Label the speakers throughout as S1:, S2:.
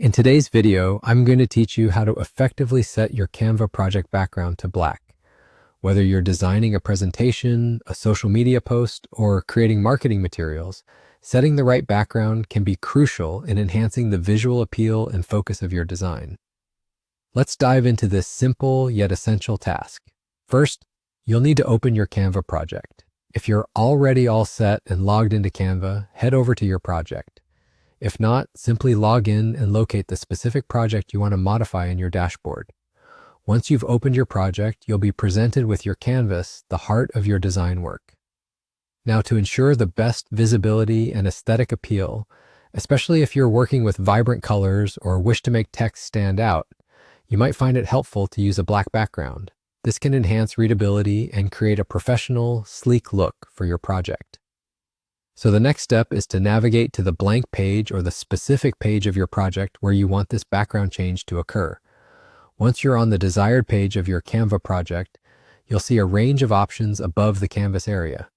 S1: In today's video, I'm going to teach you how to effectively set your Canva project background to black. Whether you're designing a presentation, a social media post, or creating marketing materials, setting the right background can be crucial in enhancing the visual appeal and focus of your design. Let's dive into this simple yet essential task. First, you'll need to open your Canva project. If you're already all set and logged into Canva, head over to your project. If not, simply log in and locate the specific project you want to modify in your dashboard. Once you've opened your project, you'll be presented with your canvas, the heart of your design work. Now, to ensure the best visibility and aesthetic appeal, especially if you're working with vibrant colors or wish to make text stand out, you might find it helpful to use a black background. This can enhance readability and create a professional, sleek look for your project. So the next step is to navigate to the blank page or the specific page of your project where you want this background change to occur. Once you're on the desired page of your Canva project, you'll see a range of options above the canvas area.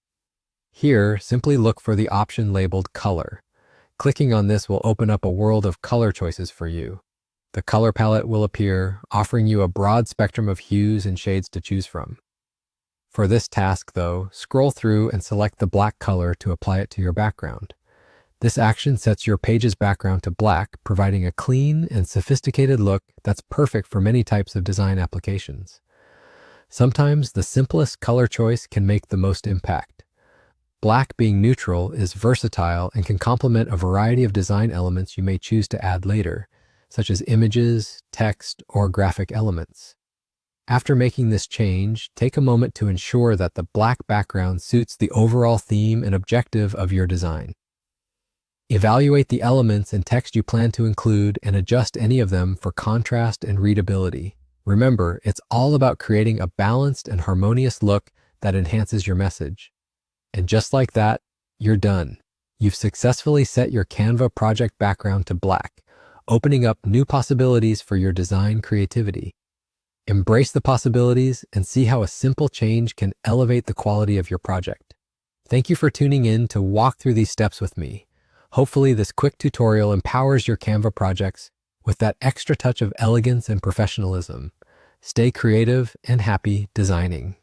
S1: Here, simply look for the option labeled Color. Clicking on this will open up a world of color choices for you. The color palette will appear, offering you a broad spectrum of hues and shades to choose from. For this task, though, scroll through and select the black color to apply it to your background. This action sets your page's background to black, providing a clean and sophisticated look that's perfect for many types of design applications. Sometimes the simplest color choice can make the most impact. Black, being neutral, is versatile and can complement a variety of design elements you may choose to add later, such as images, text, or graphic elements. After making this change, take a moment to ensure that the black background suits the overall theme and objective of your design. Evaluate the elements and text you plan to include and adjust any of them for contrast and readability. Remember, it's all about creating a balanced and harmonious look that enhances your message. And just like that, you're done. You've successfully set your Canva project background to black, opening up new possibilities for your design creativity. Embrace the possibilities and see how a simple change can elevate the quality of your project. Thank you for tuning in to walk through these steps with me. Hopefully, this quick tutorial empowers your Canva projects with that extra touch of elegance and professionalism. Stay creative and happy designing.